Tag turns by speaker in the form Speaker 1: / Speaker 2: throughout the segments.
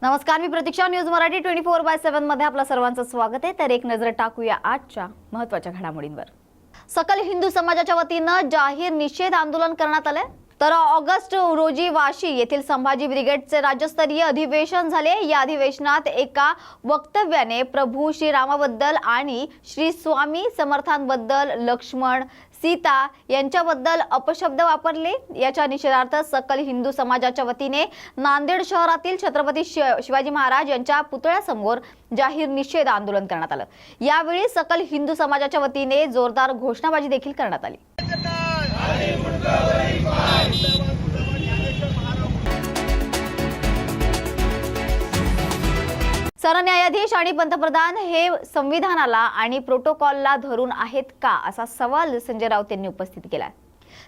Speaker 1: नमस्कार, मी प्रतीक्षा. न्यूज मराठी 24/7 मध्ये आपलं सर्वांचं स्वागत आहे. तर एक नजर टाकूया आजच्या महत्त्वाच्या घडामोडींवर. सकल हिंदू समाजाच्या वतीनं जाहीर निषेध आंदोलन करण्यात आले. तर ऑगस्ट रोजी वाशी येथील संभाजी ब्रिगेडचे राज्यस्तरीय अधिवेशन झाले. या अधिवेशनात एका वक्तव्याने प्रभू श्रीरामाबद्दल आणि श्री स्वामी समर्थांबद्दल, लक्ष्मण सीता यांच्याबद्दल अपशब्द वापरले. याच्या निषेधार्थ सकल हिंदू समाजाच्या वतीने नांदेड शहरातील छत्रपती शिवाजी महाराज यांच्या पुतळ्यासमोर जाहीर निषेध आंदोलन करण्यात आलं. यावेळी सकल हिंदू समाजाच्या वतीने जोरदार घोषणाबाजी देखील करण्यात आली. सरन्यायाधीश आणि पंतप्रधान हे संविधानाला आणि प्रोटोकॉलला धरून आहेत का, असा सवाल संजय राऊत यांनी उपस्थित केला.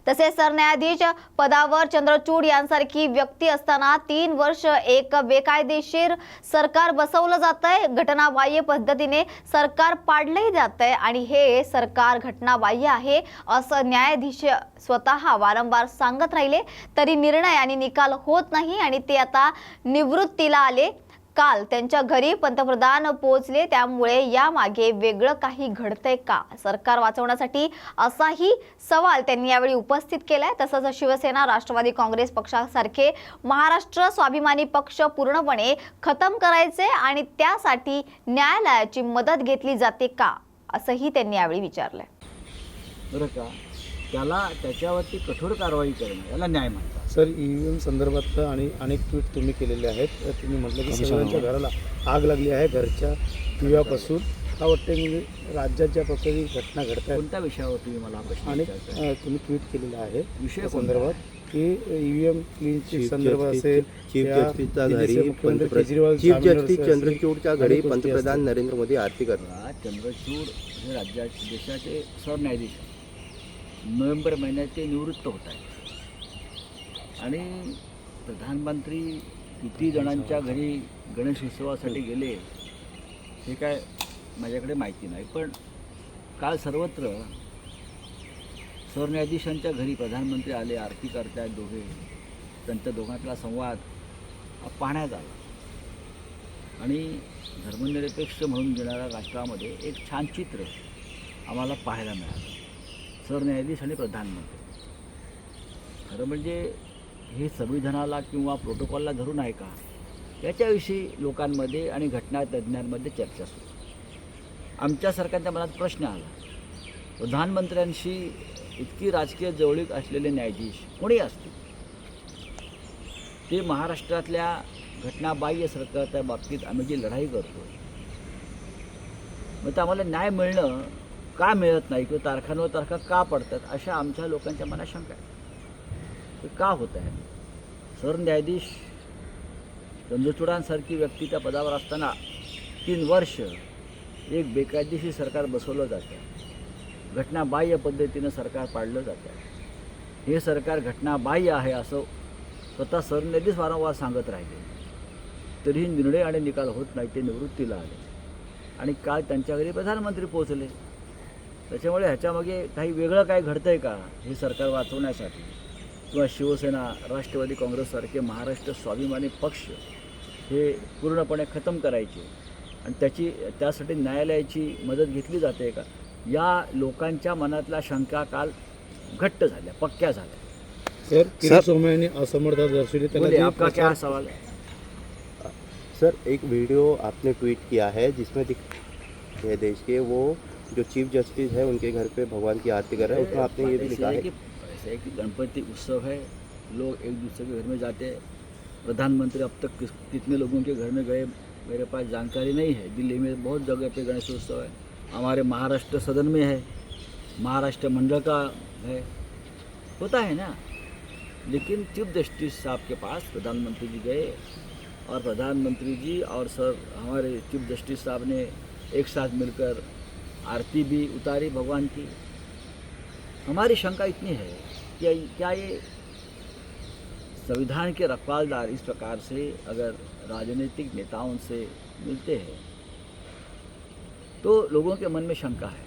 Speaker 1: तसेच सरन्यायाधीश पदावर चंद्रचूड यांसारखी व्यक्ती असताना 3 वर्ष एक बेकायदेशीर सरकार बसवलं जातंय. घटनाबाह्य पद्धतीने सरकार पाडलंही जातंय आणि हे सरकार घटनाबाह्य आहे असं न्यायाधीश स्वतः वारंवार सांगत राहिले, तरी निर्णय आणि निकाल होत नाही आणि ते आता निवृत्तीला आले. काल त्यांच्या घरी पंतप्रधान पोहोचले, त्यामुळे यामागे वेगळं काही घडतंय का सरकार वाचवण्यासाठी, असाही सवाल त्यांनी यावेळी उपस्थित केलाय. तसंच शिवसेना, राष्ट्रवादी काँग्रेस पक्षासारखे महाराष्ट्र स्वाभिमानी पक्ष पूर्णपणे खतम करायचे आणि त्यासाठी न्यायालयाची मदत घेतली जाते का, असंही त्यांनी यावेळी विचारलंय.
Speaker 2: बरं का, त्याला त्याच्यावरती कठोर कारवाई करणं याला न्याय म्हणतात.
Speaker 3: सर, ईव्हीएम संदर्भात आणि अनेक ट्विट तुम्ही केलेले आहेत. तुम्ही म्हटलं की सगळ्यांच्या घराला आग लागली आहे घरच्या दिव्यापासून. का वाटतं की राज्यात ज्या प्रकारे घटना घडत आहेत,
Speaker 2: कोणत्या विषयावर तुम्ही मला प्रश्न
Speaker 3: अनेक
Speaker 2: विचारताय?
Speaker 3: तुम्ही ट्विट केलेलं आहे
Speaker 2: विषय
Speaker 3: संदर्भात की ईव्हीएम क्लीनची संदर्भ असेल,
Speaker 4: चीफ जस्टिसच्या घरी
Speaker 3: चीफ
Speaker 4: जस्टिस चंद्रचूडच्या घरी पंतप्रधान नरेंद्र मोदी आरती करतात.
Speaker 2: चंद्रचूड हे देशाचे सरन्यायाधीश नोव्हेंबर महिन्यात ते निवृत्त होत आहेत आणि प्रधानमंत्री किती जणांच्या घरी गणेश उत्सवासाठी गेले हे काय माझ्याकडे माहिती नाही, पण काल सर्वत्र सरन्यायाधीशांच्या घरी प्रधानमंत्री आले, आरती करतायत दोघे, त्यांच्या दोघांतला संवाद पाहण्यात आला आणि धर्मनिरपेक्ष म्हणून घेणाऱ्या राष्ट्रामध्ये एक छान चित्र आम्हाला पाहायला मिळालं. सरन्यायाधीश आणि प्रधानमंत्री. खरं म्हणजे हे संविधानाला किंवा प्रोटोकॉलला धरून आहे का, याच्याविषयी लोकांमध्ये आणि घटनातज्ञांमध्ये चर्चा सुरू. आमच्या सरकारच्या मनात प्रश्न आला, प्रधानमंत्र्यांशी इतकी राजकीय जवळीक असलेले न्यायाधीश कोणी असतील, ते महाराष्ट्रातल्या घटनाबाह्य सरकारच्या बाबतीत आम्ही जी लढाई करतो, मग तर आम्हाला न्याय मिळणं का मिळत नाही किंवा तारखांवर तारखा का पडतात, अशा आमच्या लोकांच्या मनात शंका आहे. ते का होत आहे? सरन्यायाधीश चंद्रचूडांसारखी व्यक्ती त्या पदावर असताना 3 वर्ष एक बेकायदेशीर सरकार बसवलं जातं, घटनाबाह्य पद्धतीनं सरकार पाडलं जातं. हे सरकार घटनाबाह्य आहे असं स्वतः सरन्यायाधीश वारंवार सांगत राहिले, तरीही निर्णय आणि निकाल होत नाही. ते निवृत्तीला आले आणि काल त्यांच्या घरी प्रधानमंत्री पोहोचले. त्याच्यामुळे ह्याच्यामागे काही वेगळं काय घडतंय का हे सरकार वाचवण्यासाठी, किंवा शिवसेना, राष्ट्रवादी काँग्रेससारखे महाराष्ट्र स्वाभिमानी पक्ष हे पूर्णपणे खतम करायचे आणि त्यासाठी न्यायालयाची मदत घेतली जाते का, या लोकांच्या मनातल्या शंका काल घट्ट झाल्या, पक्क्या झाल्या.
Speaker 3: सर, सोमय्यांनी असमर्थता दर्शवली.
Speaker 2: आपका क्या सवाल है?
Speaker 4: सर, एक वीडियो आपने ट्वीट किया है जिसमें ये देश के वो जो चीफ जस्टिस है उनके घर पे भगवान की आरती कर रहे हैं, उसमें आपने ये भी लिखा है
Speaker 2: कि ऐसे है कि गणपति उत्सव है, लोग एक दूसरे के घर में जाते हैं. प्रधानमंत्री अब तक कितने लोगों के घर में गए मेरे पास जानकारी नहीं है. दिल्ली में बहुत जगह पे गणेश उत्सव है, हमारे महाराष्ट्र सदन में है, महाराष्ट्र मंडल का है, होता है ना. लेकिन चीफ जस्टिस साहब के पास प्रधानमंत्री जी गए और प्रधानमंत्री जी और सर हमारे चीफ जस्टिस साहब ने एक साथ मिलकर आरती भी उतारी भगवान की. हमारी शंका इतनी है कि क्या ये संविधान के रखवालदार इस प्रकार से अगर राजनीतिक नेताओं से मिलते हैं तो लोगों के मन में शंका है.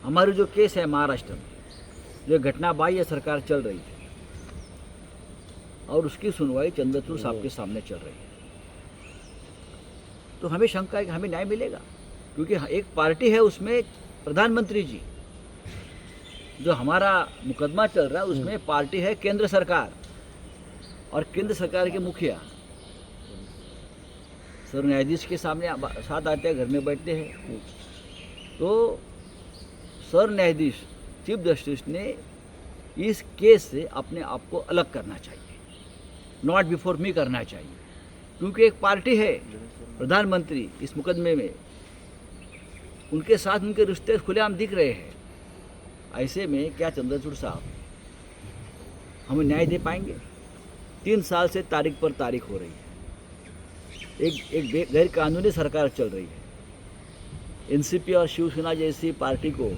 Speaker 2: हमारी जो केस है महाराष्ट्र में, जो घटना बाह्य सरकार चल रही थी और उसकी सुनवाई चंद्रचूड़ साहब के सामने चल रही है. तो हमें शंका है कि हमें न्याय मिलेगा, क्योंकि एक पार्टी है उसमें प्रधानमंत्री जी, जो हमारा मुकदमा चल रहा है उसमें पार्टी है केंद्र सरकार, और केंद्र सरकार के मुखिया सर न्यायाधीश के सामने साथ आते हैं, घर में बैठते हैं। तो सर न्यायाधीश चीफ जस्टिस ने इस केस से अपने आप को अलग करना चाहिए, नॉट बिफोर मी करना चाहिए, क्योंकि एक पार्टी है प्रधानमंत्री इस मुकदमे में, उनके साथ उनके रिश्ते खुलेआम दिख रहे हैं। ऐसे में क्या चंद्रचूड़ साहब हमें न्याय दे पाएंगे? 3 साल से तारीख पर तारीख हो रही है, एक गैर कानूनी सरकार चल रही है। एनसीपी और शिवसेना जैसी पार्टी को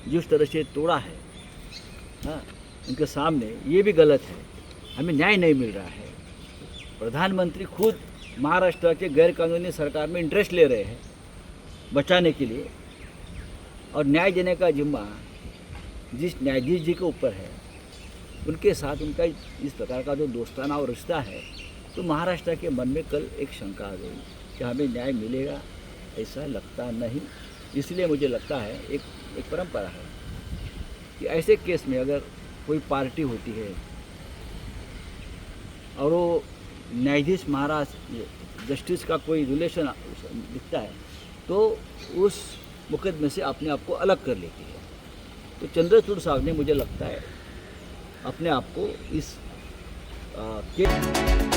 Speaker 2: जिस तरह से तोड़ा है, हाँ, उनके सामने ये भी गलत है, हमें न्याय नहीं मिल रहा है। प्रधानमंत्री खुद महाराष्ट्र के गैर कानूनी सरकार में इंटरेस्ट ले रहे हैं बचाने के लिए, और न्याय देने का जिम्मा जिस न्यायाधीश जी के ऊपर है, उनके साथ उनका इस प्रकार का जो दोस्ताना और रिश्ता है, तो महाराष्ट्र के मन में कल एक शंका आ गई कि हमें न्याय मिलेगा, ऐसा लगता नहीं। इसलिए मुझे लगता है एक परंपरा है कि ऐसे केस में अगर कोई पार्टी होती है और वो न्यायाधीश महाराज जस्टिस का कोई रिलेशन दिखता है, तो उस मुकदमे से अपने आप को अलग कर लेती है। तो चंद्रचूड़ साहब ने मुझे लगता है अपने आप को इस केस